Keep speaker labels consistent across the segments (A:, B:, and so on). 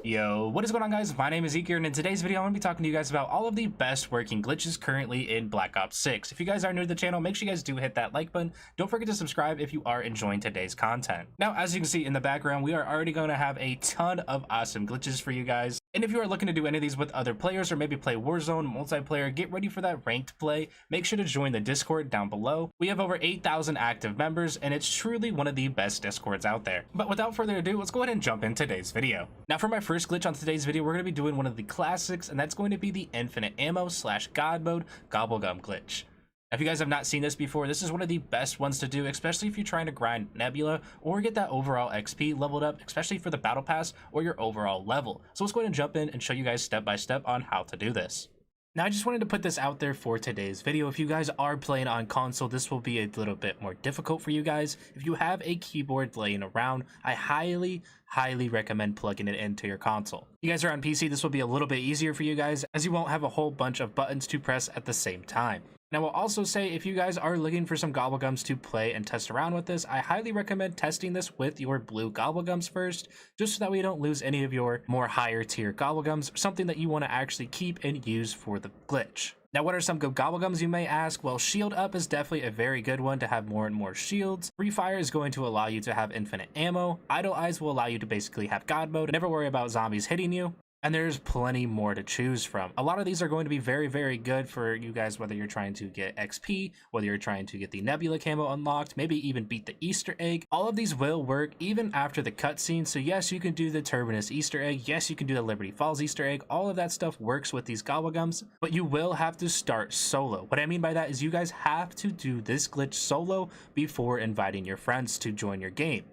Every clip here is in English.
A: Yo, what is going on, guys? My name is Eker, and in today's video I'm going to be talking to you guys about all of the best working glitches currently in Black Ops 6. If you guys are new to the channel, make sure you guys do hit that like button. Don't forget to subscribe if you are enjoying today's content. Now, as you can see in the background, we are already going to have a ton of awesome glitches for you guys. And if you are looking to do any of these with other players or maybe play Warzone multiplayer, get ready for that ranked play. Make sure to join the Discord down below. We have over 8,000 active members, and it's truly one of the best Discords out there. But without further ado, let's go ahead and jump in today's video. Now, for my first glitch on today's video, we're going to be doing one of the classics, and that's going to be the infinite ammo / god mode gobblegum glitch. Now, if you guys have not seen this before, this is one of the best ones to do, especially if you're trying to grind Nebula or get that overall XP leveled up, especially for the battle pass or your overall level. So let's go ahead and jump in and show you guys step by step on how to do this. Now, I just wanted to put this out there for today's video. If you guys are playing on console, this will be a little bit more difficult for you guys. If you have a keyboard laying around, I highly recommend plugging it into your console. If you guys are on PC, this will be a little bit easier for you guys, as you won't have a whole bunch of buttons to press at the same time. Now, I will also say, if you guys are looking for some gobblegums to play and test around with this, I highly recommend testing this with your blue gobblegums first, just so that we don't lose any of your more higher tier gobblegums, something that you want to actually keep and use for the glitch. Now, what are some good gobblegums, you may ask? Well, shield up is definitely a very good one to have more and more shields. Free fire is going to allow you to have infinite ammo. Idle eyes will allow you to basically have god mode and never worry about zombies hitting you. And there's plenty more to choose from. A lot of these are going to be very good for you guys, whether you're trying to get XP, whether you're trying to get the Nebula camo unlocked, maybe even beat the Easter egg. All of these will work even after the cutscene. So yes, you can do the Terminus Easter egg. Yes, you can do the Liberty Falls Easter egg. All of that stuff works with these gobblegums, but you will have to start solo. What I mean by that is you guys have to do this glitch solo before inviting your friends to join your game.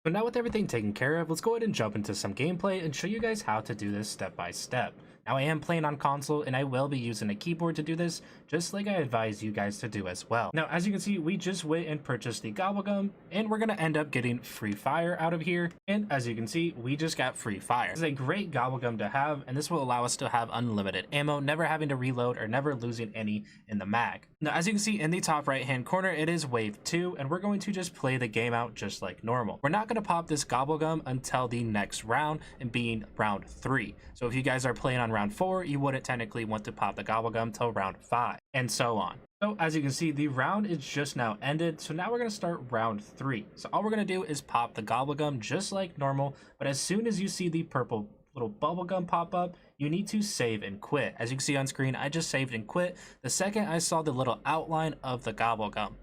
A: So now with everything taken care of, let's go ahead and jump into some gameplay and show you guys how to do this step by step. Now, I am playing on console and I will be using a keyboard to do this, just like I advise you guys to do as well. Now, as you can see, we just went and purchased the gobblegum, and we're going to end up getting free fire out of here. And as you can see, we just got free fire. This is a great gobblegum to have, and this will allow us to have unlimited ammo, never having to reload or never losing any in the mag. Now, as you can see in the top right hand corner, it is wave 2, and we're going to just play the game out just like normal. We're not going to pop this gobblegum until the next round, and being round 3. So if you guys are playing on round 4, you wouldn't technically want to pop the gobblegum till round 5, and so on. So as you can see, the round is just now ended, so now we're going to start round 3. So all we're going to do is pop the gobblegum just like normal, but as soon as you see the purple little bubblegum pop up, you need to save and quit. As you can see on screen, I just saved and quit the second I saw the little outline of the gobblegum.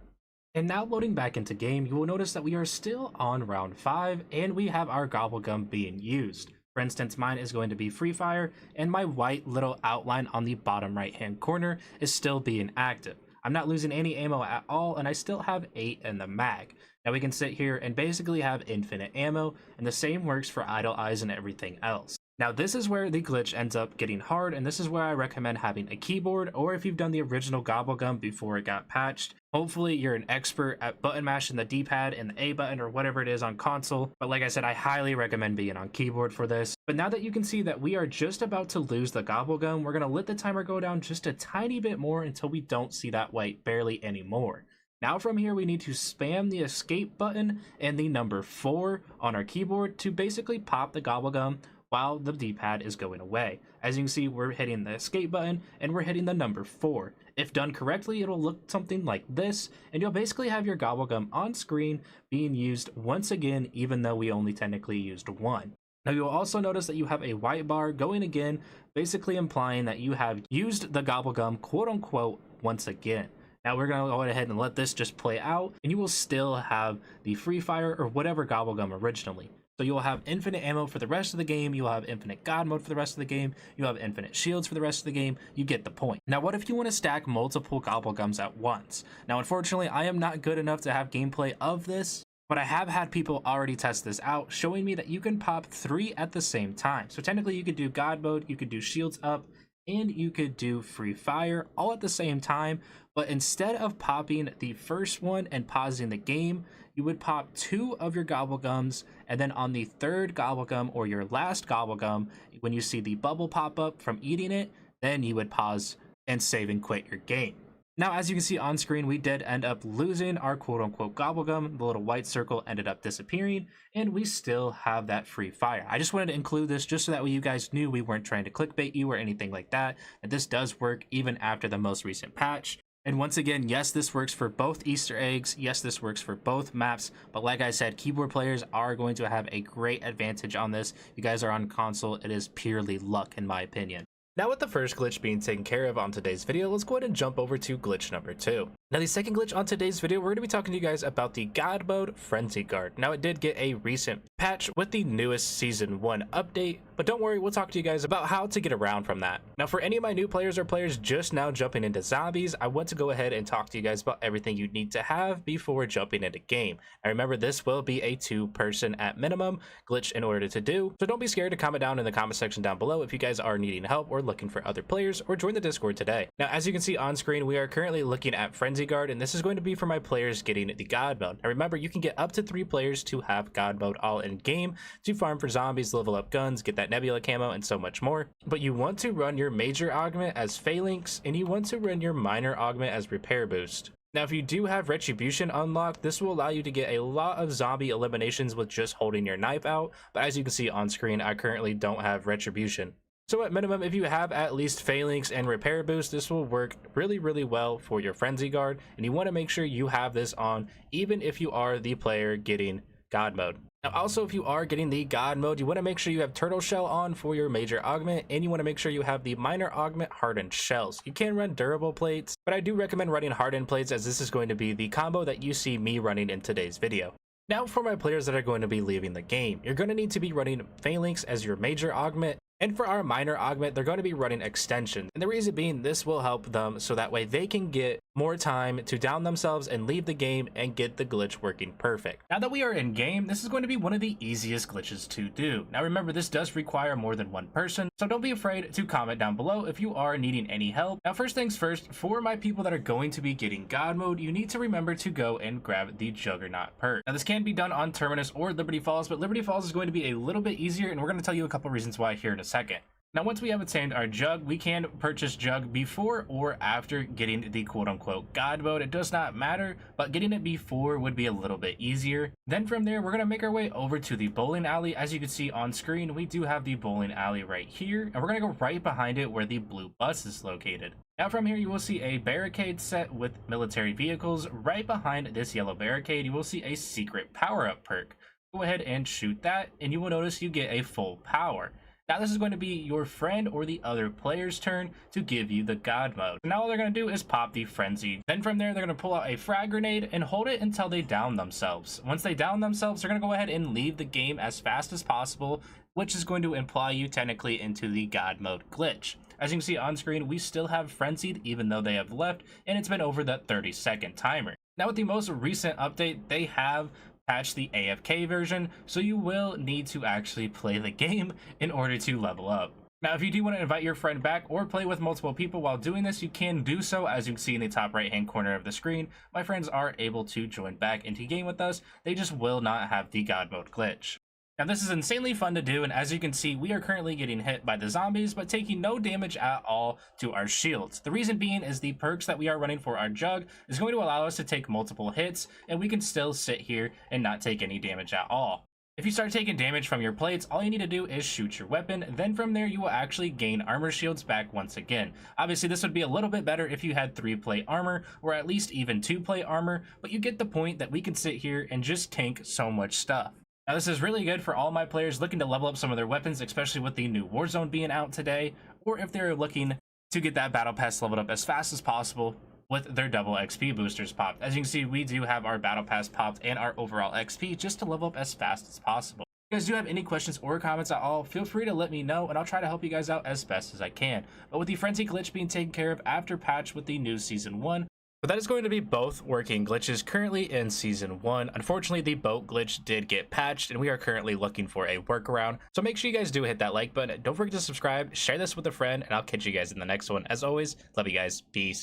A: And now loading back into game, you will notice that we are still on round 5, and we have our gobblegum being used. For instance, mine is going to be free fire, and my white little outline on the bottom right hand corner is still being active. I'm not losing any ammo at all, and I still have 8 in the mag. Now we can sit here and basically have infinite ammo, and the same works for idle eyes and everything else. Now this is where the glitch ends up getting hard, and this is where I recommend having a keyboard, or if you've done the original gobblegum before it got patched, hopefully you're an expert at button mashing the D-pad and the A button or whatever it is on console. But like I said, I highly recommend being on keyboard for this. But now that you can see that we are just about to lose the gobblegum, we're going to let the timer go down just a tiny bit more until we don't see that white barely anymore. Now from here, we need to spam the escape button and the number 4 on our keyboard to basically pop the gobblegum while the D-pad is going away. As you can see, we're hitting the escape button and we're hitting the number 4. If done correctly, it'll look something like this, and you'll basically have your gobblegum on screen being used once again, even though we only technically used 1. Now you'll also notice that you have a white bar going again, basically implying that you have used the gobblegum quote unquote once again. Now we're going to go ahead and let this just play out, and you will still have the free fire or whatever gobblegum originally. So you'll have infinite ammo for the rest of the game, you'll have infinite god mode for the rest of the game, you'll have infinite shields for the rest of the game. You get the point. Now what if you want to stack multiple gobblegums at once? Now unfortunately, I am not good enough to have gameplay of this, but I have had people already test this out, showing me that you can pop 3 at the same time. So technically you could do god mode, you could do shields up, and you could do free fire all at the same time. But instead of popping the first one and pausing the game, you would pop 2 of your gobblegums, and then on the 3rd gobblegum or your last gobblegum, when you see the bubble pop up from eating it, then you would pause and save and quit your game. Now, as you can see on screen, we did end up losing our quote-unquote gobblegum. The little white circle ended up disappearing, and we still have that free fire. I just wanted to include this just so that way you guys knew we weren't trying to clickbait you or anything like that, and this does work even after the most recent patch. And once again, yes, this works for both Easter eggs. Yes, this works for both maps. But like I said, keyboard players are going to have a great advantage on this. You guys are on console. It is purely luck, in my opinion. Now, with the first glitch being taken care of on today's video, let's go ahead and jump over to glitch number 2. Now, the second glitch on today's video, we're going to be talking to you guys about the God Mode Frenzy Guard. Now, it did get a recent patch with the newest Season 1 update, but don't worry, we'll talk to you guys about how to get around from that. Now, for any of my new players or players just now jumping into zombies, I want to go ahead and talk to you guys about everything you need to have before jumping into game. And remember, this will be a 2-person at minimum glitch in order to do, so don't be scared to comment down in the comment section down below if you guys are needing help or looking for other players, or join the Discord today. Now, as you can see on screen, we are currently looking at Frenzy Guard, and this is going to be for my players getting the God Mode. Now remember, you can get up to 3 players to have God Mode all in game to farm for zombies, level up guns, get that Nebula camo, and so much more. But you want to run your major augment as Phalanx, and you want to run your minor augment as Repair Boost. Now, if you do have Retribution unlocked, this will allow you to get a lot of zombie eliminations with just holding your knife out, but as you can see on screen, I currently don't have Retribution. So at minimum, if you have at least Phalanx and Repair Boost, this will work really, really well for your Frenzy Guard, and you want to make sure you have this on even if you are the player getting God Mode. Now also, if you are getting the God Mode, you want to make sure you have Turtle Shell on for your major augment, and you want to make sure you have the minor augment Hardened Shells. You can run Durable Plates, but I do recommend running Hardened Plates, as this is going to be the combo that you see me running in today's video. Now, for my players that are going to be leaving the game, you're going to need to be running Phalanx as your major augment, and for our minor augment, they're going to be running Extension. And the reason being, this will help them so that way they can get more time to down themselves and leave the game and get the glitch working perfect. Now that we are in game, this is going to be one of the easiest glitches to do. Now remember, this does require more than one person, so don't be afraid to comment down below if you are needing any help. Now first things first, for my people that are going to be getting God Mode, you need to remember to go and grab the Juggernaut perk. Now this can be done on Terminus or Liberty Falls, but Liberty Falls is going to be a little bit easier, and we're going to tell you a couple reasons why here in a second. Now, once we have obtained our Jug, we can purchase Jug before or after getting the quote-unquote God Mode. It does not matter, but getting it before would be a little bit easier. Then from there, we're going to make our way over to the bowling alley. As you can see on screen, we do have the bowling alley right here, and we're going to go right behind it where the blue bus is located. Now from here, you will see a barricade set with military vehicles. Right behind this yellow barricade, you will see a secret power-up perk. Go ahead and shoot that, and you will notice you get a full power. Now this is going to be your friend or the other player's turn to give you the God Mode. Now all they're going to do is pop the Frenzy. Then from there, they're going to pull out a frag grenade and hold it until they down themselves. Once they down themselves, they're going to go ahead and leave the game as fast as possible, which is going to imply you technically into the God Mode glitch. As you can see on screen, we still have Frenzied even though they have left, and it's been over that 30-second timer. Now with the most recent update, they have patch the AFK version, so you will need to actually play the game in order to level up. Now, if you do want to invite your friend back or play with multiple people while doing this, you can do so. As you can see in the top right hand corner of the screen, my friends are able to join back into game with us. They just will not have the God Mode glitch. Now this is insanely fun to do, and as you can see, we are currently getting hit by the zombies, but taking no damage at all to our shields. The reason being is the perks that we are running for our Jug is going to allow us to take multiple hits, and we can still sit here and not take any damage at all. If you start taking damage from your plates, all you need to do is shoot your weapon. Then from there, you will actually gain armor shields back once again. Obviously, this would be a little bit better if you had 3-plate armor, or at least even 2-plate armor, but you get the point that we can sit here and just tank so much stuff. Now this is really good for all my players looking to level up some of their weapons, especially with the new Warzone being out today, or if they're looking to get that battle pass leveled up as fast as possible with their double XP boosters popped. As you can see, we do have our battle pass popped and our overall XP just to level up as fast as possible. If you guys do have any questions or comments at all, feel free to let me know and I'll try to help you guys out as best as I can. But with the Frenzy glitch being taken care of after patch with the new Season 1, but that is going to be both working glitches currently in Season 1. Unfortunately, the boat glitch did get patched, and we are currently looking for a workaround. So make sure you guys do hit that like button. Don't forget to subscribe, share this with a friend, and I'll catch you guys in the next one. As always, love you guys. Peace.